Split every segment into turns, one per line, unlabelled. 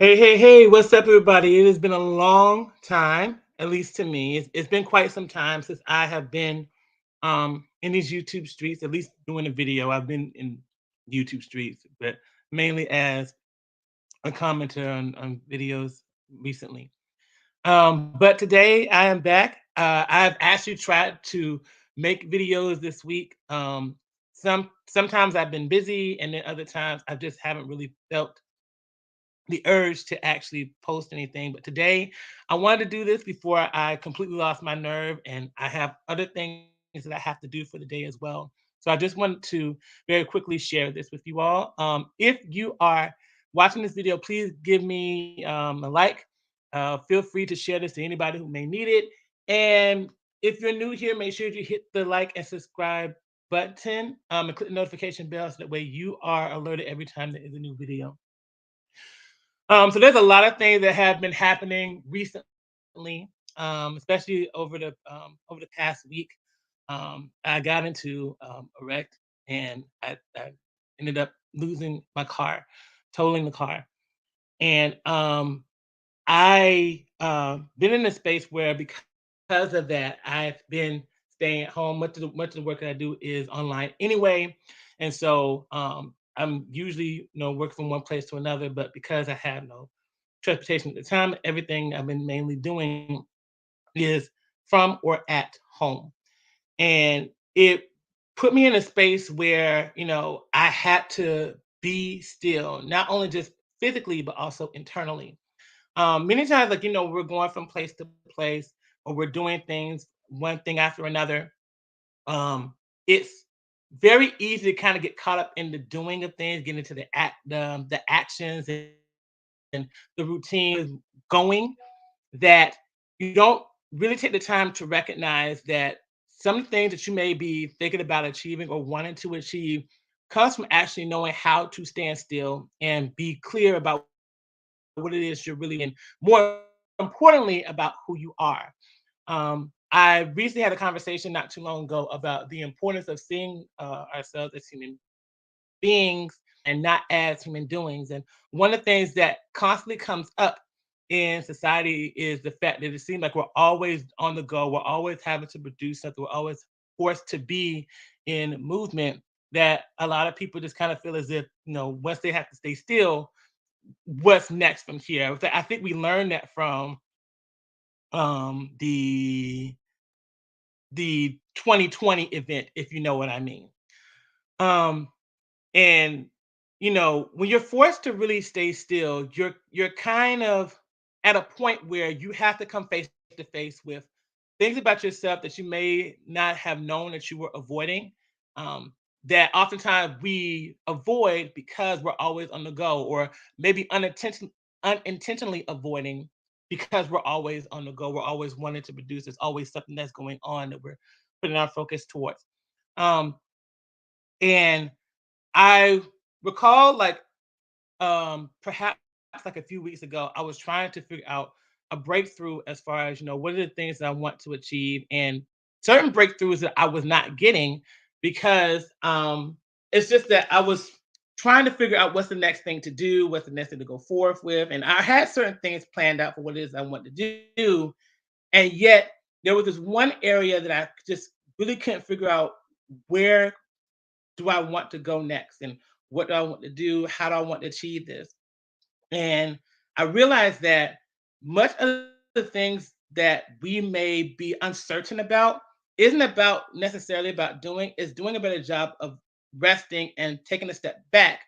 Hey, hey, hey, what's up, everybody? It has been a long time, at least to me. It's been quite some time since I have been in these YouTube streets, at least doing a video. I've been in YouTube streets, but mainly as a commenter on videos recently. But today I am back. I've actually tried to make videos this week. Sometimes I've been busy, and then other times I just haven't really felt the urge to actually post anything. But today, I wanted to do this before I completely lost my nerve, and I have other things that I have to do for the day as well. So I just wanted to very quickly share this with you all. If you are watching this video, please give me a like. Feel free to share this to anybody who may need it. And if you're new here, make sure you hit the like and subscribe button and click the notification bell so that way you are alerted every time there is a new video. So there's a lot of things that have been happening recently, especially over the past week. I got into a wreck, and I ended up losing my car, totaling the car, and I been in a space where because of that, I've been staying at home. Much of the work that I do is online anyway, and so I'm usually working from one place to another. But because I have no transportation at the time, everything I've been mainly doing is from or at home, and it put me in a space where I had to be still, not only just physically but also internally. Many times, like, we're going from place to place, or we're doing things one thing after another. It's very easy to kind of get caught up in the doing of things, get into the actions and the routine is going, that you don't really take the time to recognize that some things that you may be thinking about achieving or wanting to achieve comes from actually knowing how to stand still and be clear about what it is you're really in. More importantly, about who you are. I recently had a conversation not too long ago about the importance of seeing ourselves as human beings and not as human doings. And one of the things that constantly comes up in society is the fact that it seems like we're always on the go, we're always having to produce something, we're always forced to be in movement. That a lot of people just kind of feel as if, once they have to stay still, what's next from here? I think we learned that from the 2020 event, if you know what I mean. Um, and when you're forced to really stay still, you're kind of at a point where you have to come face to face with things about yourself that you may not have known that you were avoiding. Um, that oftentimes we avoid because we're always on the go, or maybe unintentionally avoiding because we're always on the go. We're always wanting to produce. There's always something that's going on that we're putting our focus towards. Um, and I recall, like, perhaps like a few weeks ago, I was trying to figure out a breakthrough as far as, what are the things that I want to achieve, and certain breakthroughs that I was not getting because it's just that I was trying to figure out what's the next thing to do, what's the next thing to go forth with. And I had certain things planned out for what it is I want to do. And yet there was this one area that I just really couldn't figure out, where do I want to go next? And what do I want to do? How do I want to achieve this? And I realized that much of the things that we may be uncertain about isn't about necessarily about doing, is doing a better job of resting and taking a step back,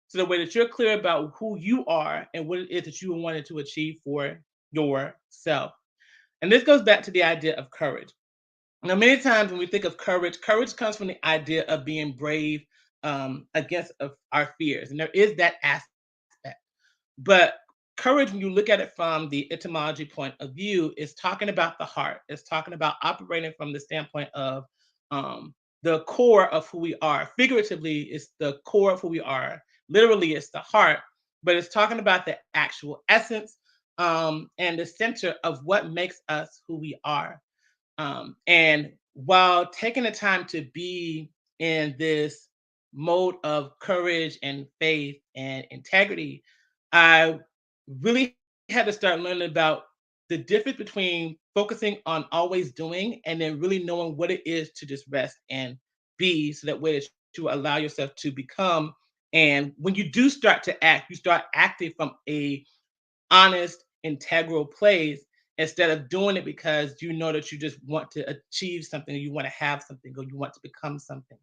so the way that you're clear about who you are and what it is that you wanted to achieve for yourself. And this goes back to the idea of courage. Now, many times when we think of courage, courage comes from the idea of being brave against of our fears. And there is that aspect. But courage, when you look at it from the etymology point of view, is talking about the heart. It's talking about operating from the standpoint of um, the core of who we are. Figuratively, it's the core of who we are. Literally, it's the heart, but it's talking about the actual essence and the center of what makes us who we are. And while taking the time to be in this mode of courage and faith and integrity, I really had to start learning about the difference between focusing on always doing and then really knowing what it is to just rest and be, so that way that you allow yourself to become. And when you do start to act, you start acting from a honest, integral place, instead of doing it because you know that you just want to achieve something, or you want to have something, or you want to become something.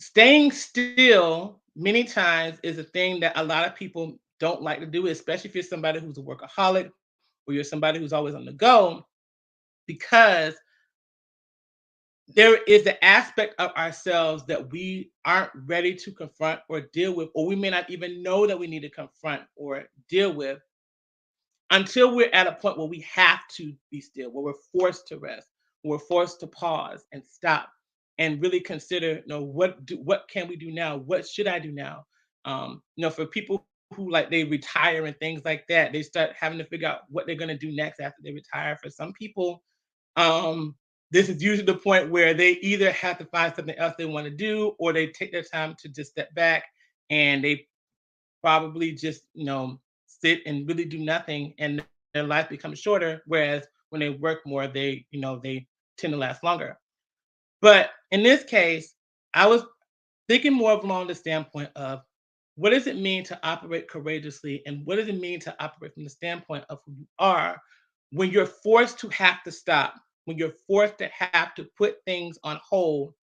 Staying still many times is a thing that a lot of people don't like to do, especially if you're somebody who's a workaholic or you're somebody who's always on the go, because there is an aspect of ourselves that we aren't ready to confront or deal with, or we may not even know that we need to confront or deal with until we're at a point where we have to be still, where we're forced to rest, where we're forced to pause and stop and really consider, what can we do now? What should I do now? For people who like they retire and things like that, they start having to figure out what they're gonna do next after they retire. For some people, um, this is usually the point where they either have to find something else they want to do, or they take their time to just step back and they probably just, sit and really do nothing, and their life becomes shorter. Whereas when they work more, they tend to last longer. But in this case, I was thinking more of along the standpoint of what does it mean to operate courageously, and what does it mean to operate from the standpoint of who you are when you're forced to have to stop, when you're forced to have to put things on hold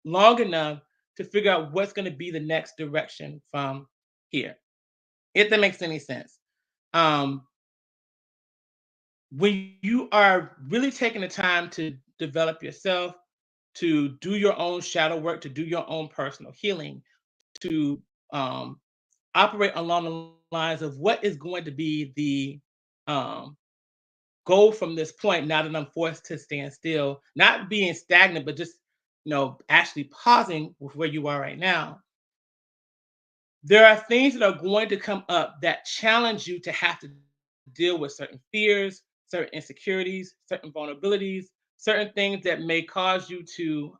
long enough to figure out what's going to be the next direction from here, if that makes any sense. Um, when you are really taking the time to develop yourself, to do your own shadow work, to do your own personal healing, to um, operate along the lines of what is going to be the um, goal from this point, now that I'm forced to stand still, not being stagnant, but just, actually pausing with where you are right now. There are things that are going to come up that challenge you to have to deal with certain fears, certain insecurities, certain vulnerabilities, certain things that may cause you to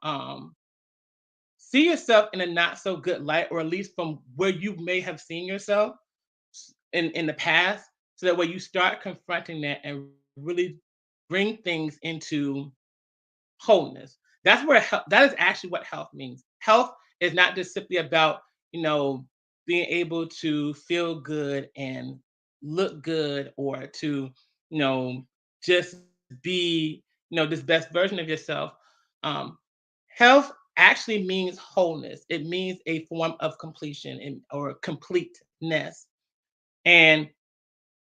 see yourself in a not so good light, or at least from where you may have seen yourself in the past, so that way you start confronting that and really bring things into wholeness. That's where that is actually what health means. Health is not just simply about, you know, being able to feel good and look good, or to, you know, just be, this best version of yourself. Um, Health actually means wholeness. It means a form of completion or completeness. And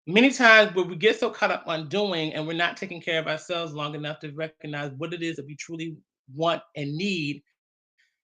many times where we get so caught up on doing and we're not taking care of ourselves long enough to recognize what it is that we truly want and need.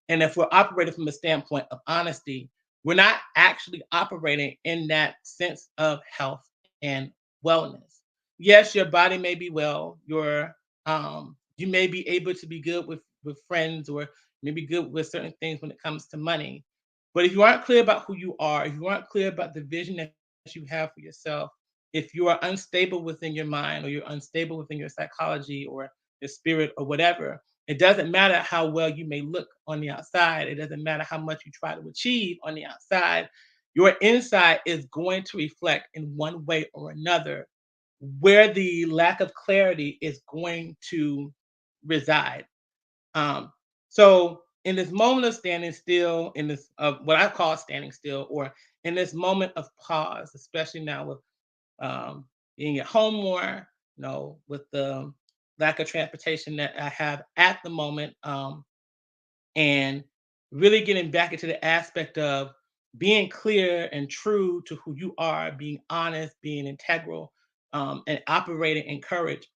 And if we're operating from a standpoint of honesty, we're not actually operating in that sense of health and wellness. Yes, your body may be well, you may be able to be good with friends, or maybe good with certain things when it comes to money. But if you aren't clear about who you are, if you aren't clear about the vision that you have for yourself, if you are unstable within your mind, or you're unstable within your psychology or your spirit or whatever, it doesn't matter how well you may look on the outside. It doesn't matter how much you try to achieve on the outside. Your inside is going to reflect in one way or another where the lack of clarity is going to reside. Um, so in this moment of standing still, in this of what I call standing still, or in this moment of pause, especially now with being at home more, with the lack of transportation that I have at the moment, and really getting back into the aspect of being clear and true to who you are, being honest, being integral, and operating in courage.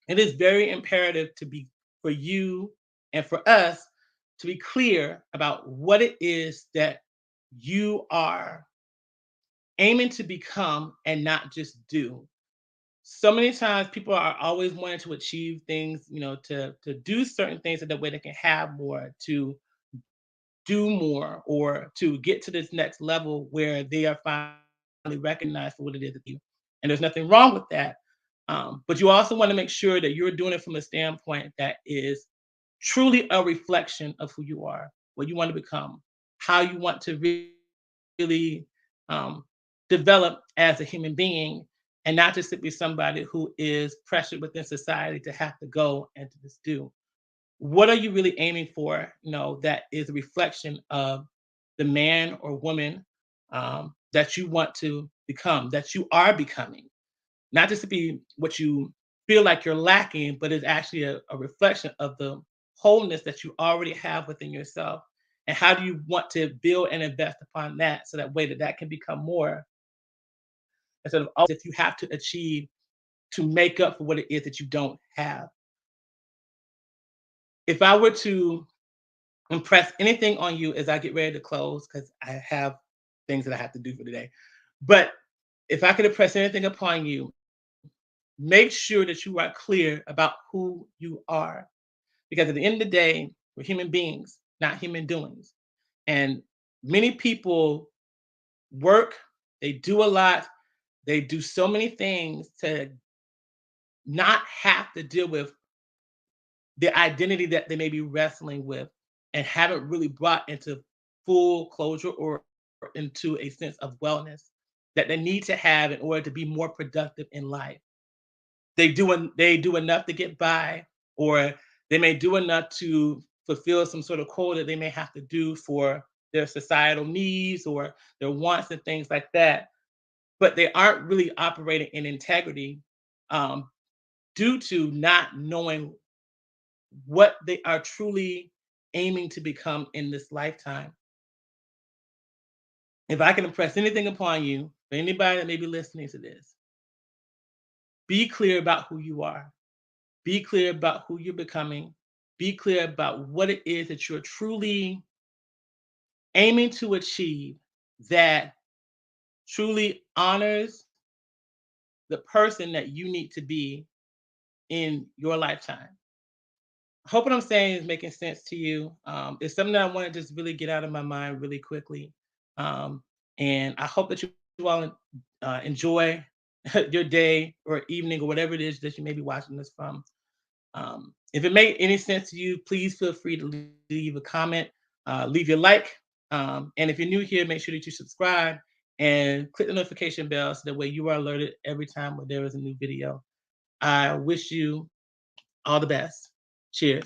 It is very imperative to be for you and for us to be clear about what it is that you are aiming to become and not just do. So many times people are always wanting to achieve things, to do certain things so that way they can have more, to do more, or to get to this next level where they are finally recognized for what it is that you. And there's nothing wrong with that. But you also want to make sure that you're doing it from a standpoint that is truly a reflection of who you are, what you want to become, how you want to really, um, develop as a human being and not just to be somebody who is pressured within society to have to go and to just do. What are you really aiming for? That is a reflection of the man or woman that you want to become, that you are becoming, not just to be what you feel like you're lacking, but it's actually a reflection of the wholeness that you already have within yourself. And how do you want to build and invest upon that so that way that can become more instead of always if you have to achieve to make up for what it is that you don't have. If I were to impress anything on you as I get ready to close, because I have things that I have to do for today, but if I could impress anything upon you, make sure that you are clear about who you are. Because at the end of the day, we're human beings, not human doings. And many people work, they do a lot, they do so many things to not have to deal with the identity that they may be wrestling with and haven't really brought into full closure or into a sense of wellness that they need to have in order to be more productive in life. They do enough to get by, or they may do enough to fulfill some sort of quota they may have to do for their societal needs or their wants and things like that. But they aren't really operating in integrity um, due to not knowing what they are truly aiming to become in this lifetime. If I can impress anything upon you, for anybody that may be listening to this, be clear about who you are. Be clear about who you're becoming. Be clear about what it is that you're truly aiming to achieve that truly honors the person that you need to be in your lifetime. I hope what I'm saying is making sense to you. It's something that I want to just really get out of my mind really quickly. Um, and I hope that you all enjoy your day or evening or whatever it is that you may be watching this from. If it made any sense to you, please feel free to leave a comment, leave your like. And if you're new here, make sure that you subscribe and click the notification bell so that way you are alerted every time when there is a new video. I wish you all the best. Cheers.